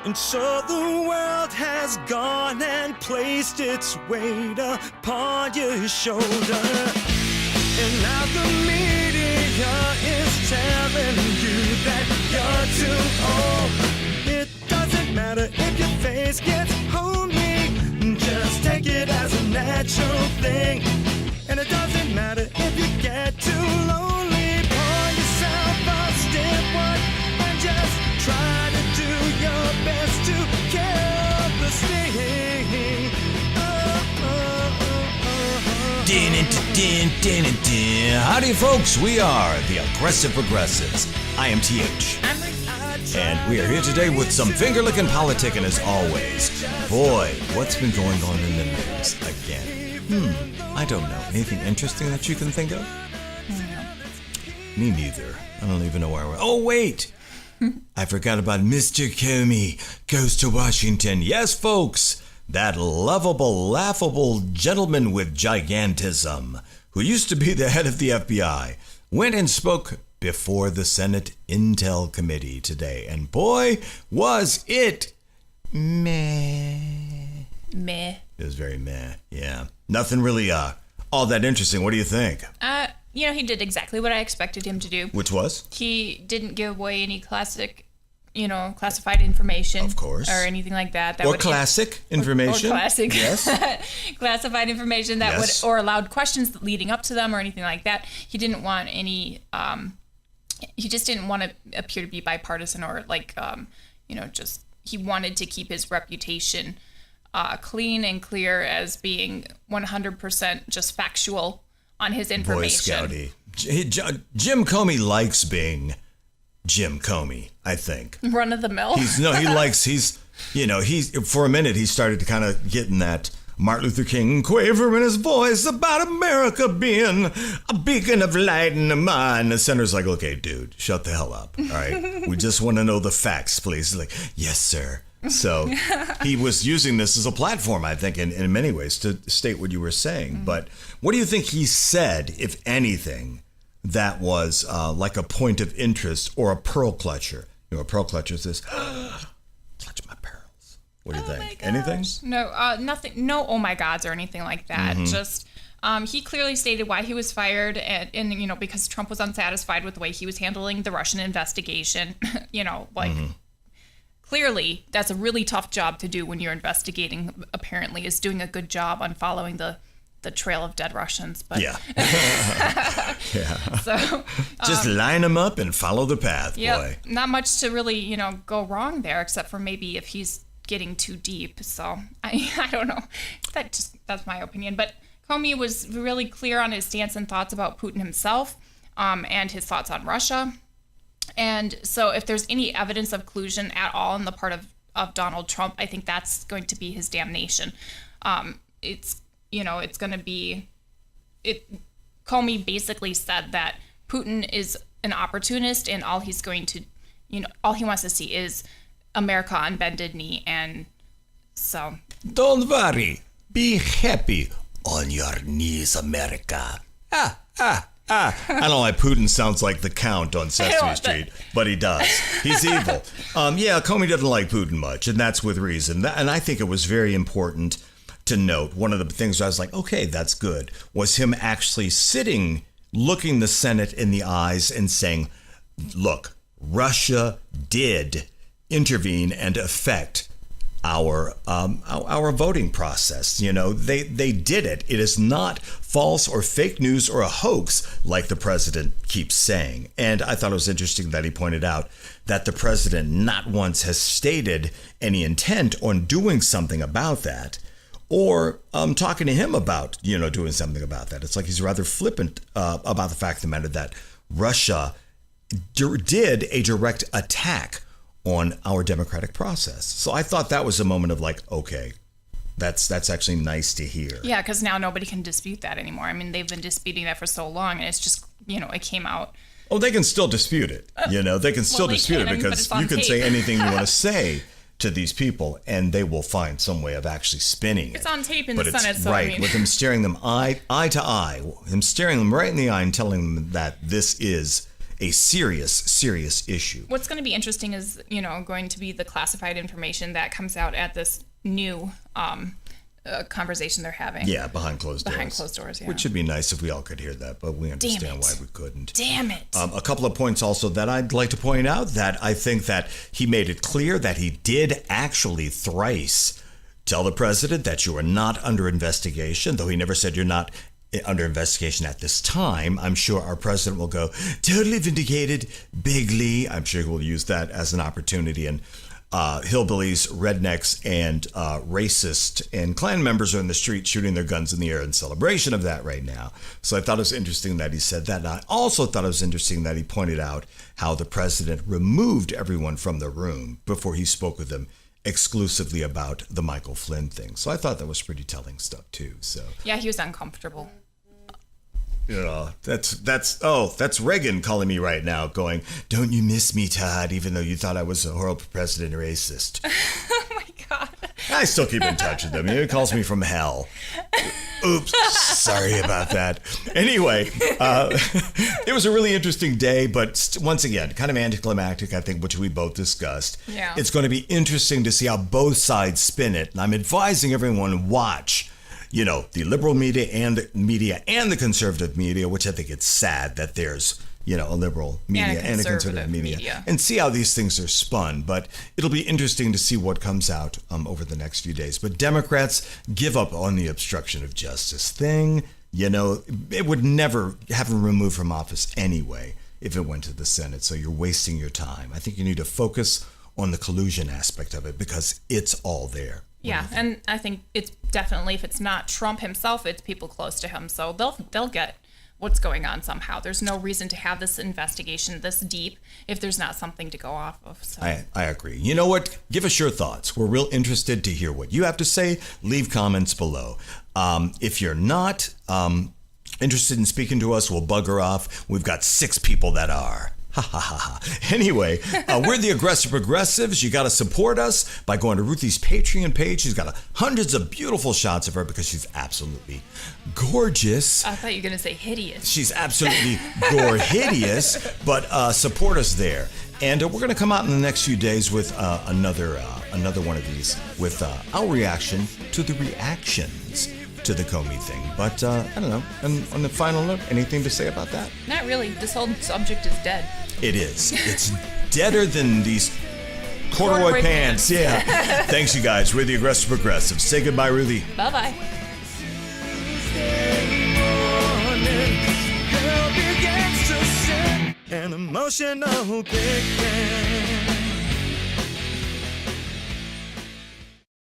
And so the world has gone and placed its weight upon your shoulder. And now the media is telling you that you're too old. It doesn't matter if your face gets homely, just take it as a natural thing. And it doesn't matter if you get too lonely, pour yourself a stiff one and just try to do your best to kill the sting. Howdy, folks. We are the Aggressive Progressives. I am TH. I'm Rick. And we are here today with some finger-licking politicking as always. Boy, what's been going on in the news again? I don't know. Anything interesting that you can think of? Me neither. I don't even know where we're... Oh, wait! I forgot about Mr. Comey goes to Washington. Yes, folks! That lovable, laughable gentleman with gigantism, who used to be the head of the FBI, went and spoke before the Senate Intel Committee today. And boy, was it meh. Meh. It was very meh, yeah. Nothing really all that interesting. What do you think? He did exactly what I expected him to do. Which was? He didn't give away any classified information. Of course. Or anything like that. Or classic information. Or classic. Yes. Classified information that yes. or allowed questions leading up to them or anything like that. He didn't want any, he just didn't want to appear to be bipartisan or he wanted to keep his reputation clean and clear as being 100% just factual on his information. Boy Scouty. Jim Comey likes being Jim Comey, I think. Run of the mill. He's for a minute he started to kind of get in that Martin Luther King quaver in his voice about America being a beacon of light in the mind. The senator's like, okay, dude, shut the hell up. All right. We just want to know the facts, please. He's like, yes, sir. So he was using this as a platform, I think, in many ways to state what you were saying. Mm-hmm. But what do you think he said, if anything, that was like a point of interest or a pearl clutcher? A pearl clutcher says, clutch my pearls. What do you think? Anything? No, nothing. No, oh my gods or anything like that. Mm-hmm. Just he clearly stated why he was fired, and because Trump was unsatisfied with the way he was handling the Russian investigation. Mm-hmm. Clearly, that's a really tough job to do when you're investigating, apparently, is doing a good job on following the trail of dead Russians. But yeah. Yeah. So just line them up and follow the path, boy. Not much to really, go wrong there, except for maybe if he's getting too deep. So I don't know. That's my opinion. But Comey was really clear on his stance and thoughts about Putin himself, and his thoughts on Russia. And so if there's any evidence of collusion at all on the part of Donald Trump, I think that's going to be his damnation. It's going to be... Comey basically said that Putin is an opportunist and all he's going to, all he wants to see is America on bended knee. And so... Don't worry. Be happy on your knees, America. I don't know why Putin sounds like the Count on Sesame Street, but he does. He's evil. Comey doesn't like Putin much, and that's with reason. And I think it was very important to note, one of the things I was like, okay, that's good, was him actually sitting, looking the Senate in the eyes and saying, look, Russia did intervene and affect our voting process. They did it. It is not false or fake news or a hoax like the president keeps saying. And I thought it was interesting that he pointed out that the president not once has stated any intent on doing something about that or talking to him about, doing something about that. It's like he's rather flippant about the fact of the matter that Russia did a direct attack on our democratic process. So I thought that was a moment of like, okay, that's actually nice to hear. Yeah, because now nobody can dispute that anymore. I mean, they've been disputing that for so long, and it's just, it came out. Oh, they can still dispute it. They can still dispute it because you can say anything you want to say to these people, and they will find some way of actually spinning it. It's on tape in the Senate, so right, with him staring them eye to eye, him staring them right in the eye and telling them that this is a serious issue. What's going to be interesting is, going to be the classified information that comes out at this new conversation they're having. Yeah, behind closed doors. Behind closed doors, yeah. Which would be nice if we all could hear that, but we understand why we couldn't. Damn it. A couple of points also that I'd like to point out, that I think that he made it clear that he did actually thrice tell the president that you are not under investigation, though he never said you're not under investigation at this time. I'm sure our president will go, totally vindicated, bigly. I'm sure he will use that as an opportunity. And hillbillies, rednecks, and racist and Klan members are in the street shooting their guns in the air in celebration of that right now. So I thought it was interesting that he said that. And I also thought it was interesting that he pointed out how the president removed everyone from the room before he spoke with them exclusively about the Michael Flynn thing. So I thought that was pretty telling stuff too. So yeah, he was uncomfortable. That's Reagan calling me right now going, don't you miss me, Todd, even though you thought I was a horrible president and racist. Oh my God. I still keep in touch with him. He calls me from hell. Oops, sorry about that. Anyway, it was a really interesting day, but once again, kind of anticlimactic, I think, which we both discussed. Yeah. It's going to be interesting to see how both sides spin it, and I'm advising everyone to watch the liberal media and the conservative media, which I think it's sad that there's, a liberal media and a conservative media, and see how these things are spun. But it'll be interesting to see what comes out over the next few days. But Democrats give up on the obstruction of justice thing. It would never have him removed from office anyway if it went to the Senate. So you're wasting your time. I think you need to focus on the collusion aspect of it because it's all there. Yeah, and I think it's definitely, if it's not Trump himself, it's people close to him. So they'll get what's going on somehow. There's no reason to have this investigation this deep if there's not something to go off of. So. I agree. You know what? Give us your thoughts. We're real interested to hear what you have to say. Leave comments below. If you're not interested in speaking to us, we'll bugger off. We've got 6 people that are. Ha ha ha ha. Anyway, we're the Aggressive Progressives. You got to support us by going to Ruthie's Patreon page. She's got hundreds of beautiful shots of her because she's absolutely gorgeous. I thought you were going to say hideous. She's absolutely hideous, but support us there. And we're going to come out in the next few days with another one of these with our reaction to the reactions to the Comey thing. But I don't know. And on the final note, anything to say about that? Not really. This whole subject is dead. It is. It's deader than these corduroy pants. Yeah. Thanks, you guys. We're the Aggressive Progressives. Say goodbye, Ruthie. Bye-bye. An emotional big man.